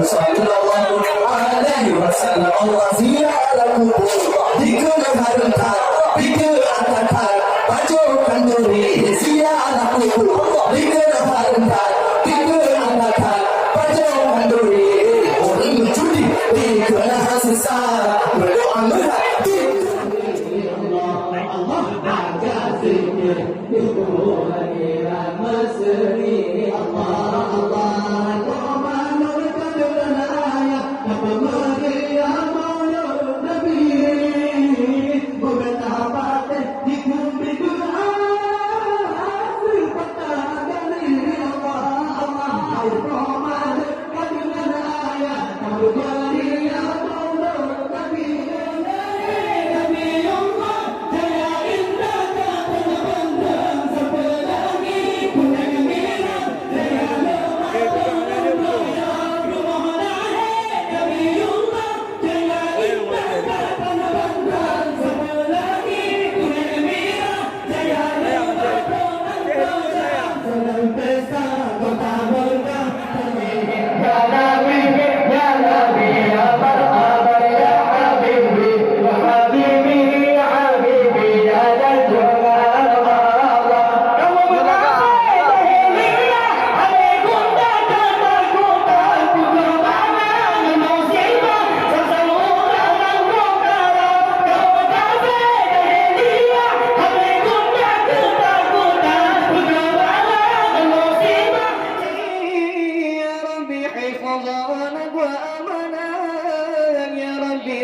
sallallahu alaihi wasallam Allah ziarah kubur dikeharumkan dikeangkat baju kanduri ziarah kubur dikeharumkan dikeangkat baju kanduri orang judi dikelah sesat berdoa merhati Allah jaga zikir itu hadirat mesri Allah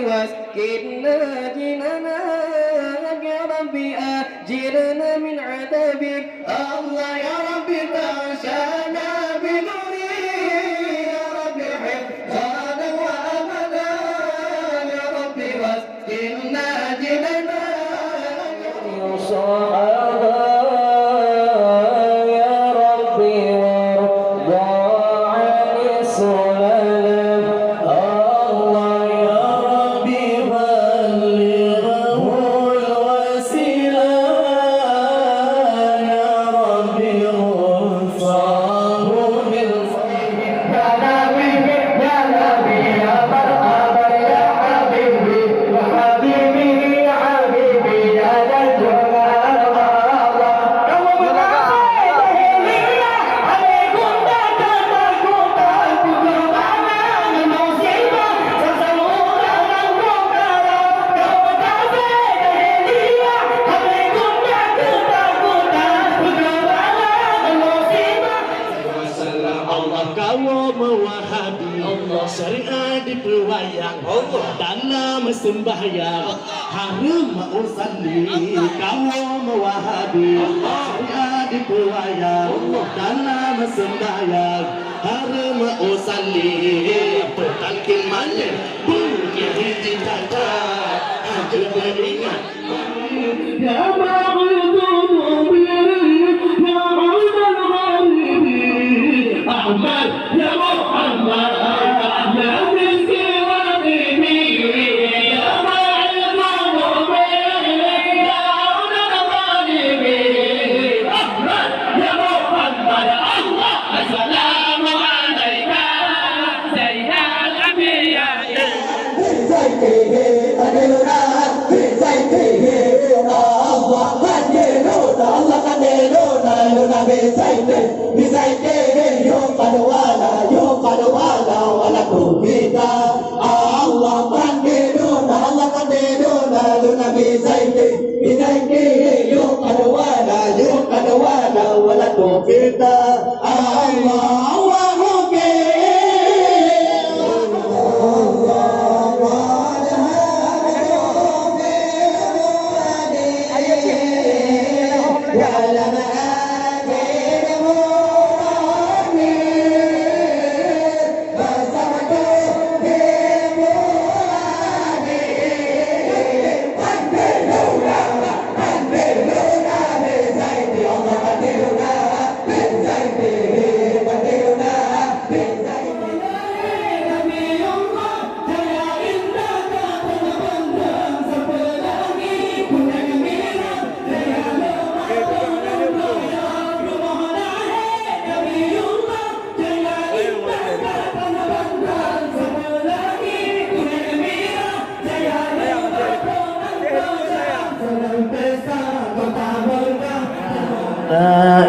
واسكننا جنانا يا ربي أجرنا من عذابك الله يا ربي تعشانا بنوري يا ربي حفظنا وأمنا يا ربي واسكننا جنانا يا صحابة يا ربي وارضى عن السلام الله يا ربي بلغه الوسيلة يا ربي غفراه بالفضل يا نبي يا نبي يا مرحبا يا حبيبي وحبيبي يا حبيبي يا نجوى syariat diperwayang dalam sembahyang harum usalli kaum wahabi syariat diperwayang dalam sembahyang harum usalli bertalqin mana bunyi hiji jaga hanya beringat ya ma'udhu ya al-ghalibi Ahmad ya Muhammad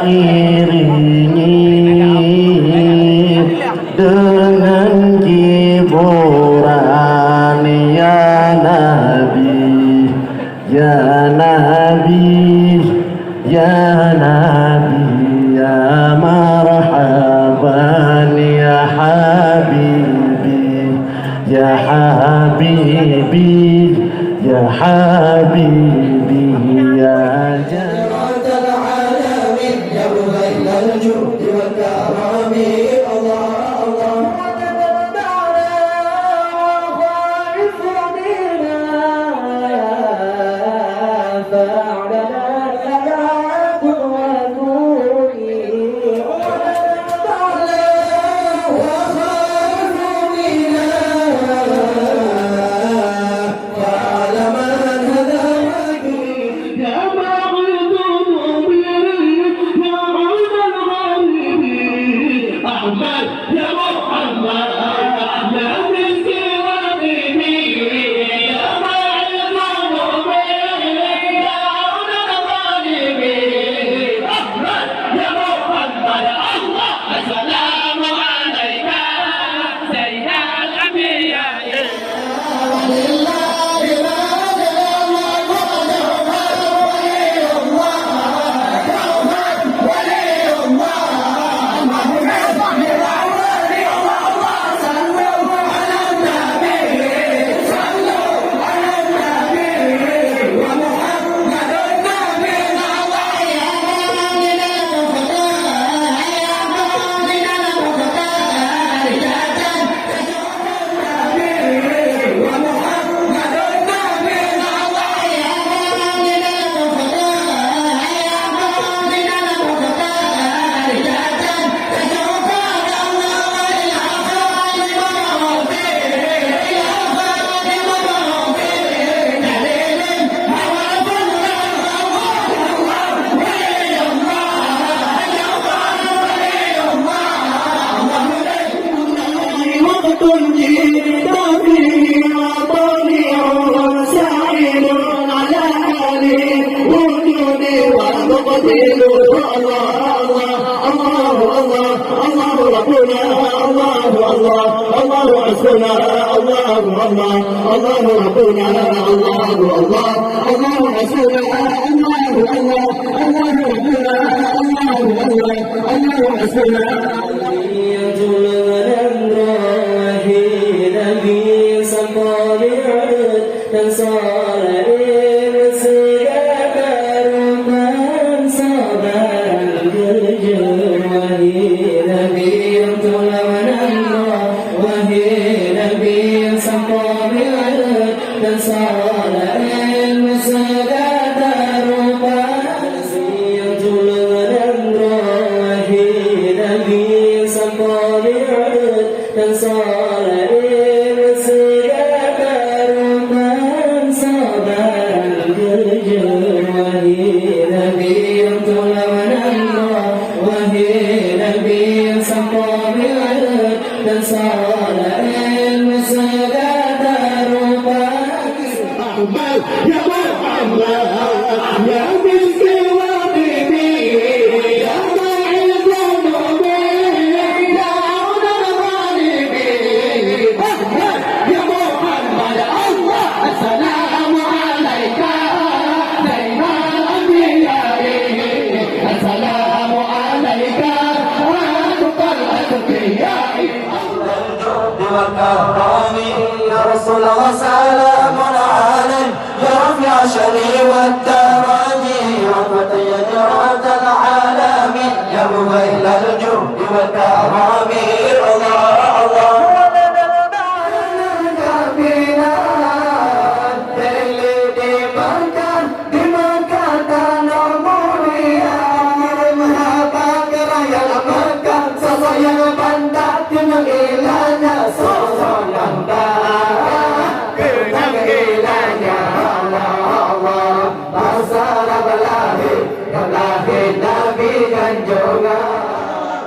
iringi dengan hiburan ya Nabi, ya Nabi, ya Nabi, ya marhaban ya Habibi, ya Habibi, ya Habibi, ya Jalal alamin, ya Muhammad al-Judi wal karami, Allah Allah.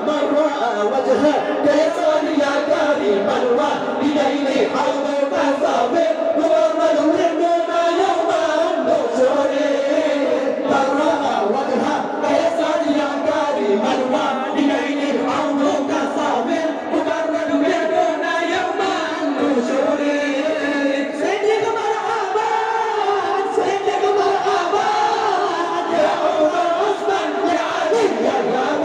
من رأى وجهك يا كريما وإليه حولا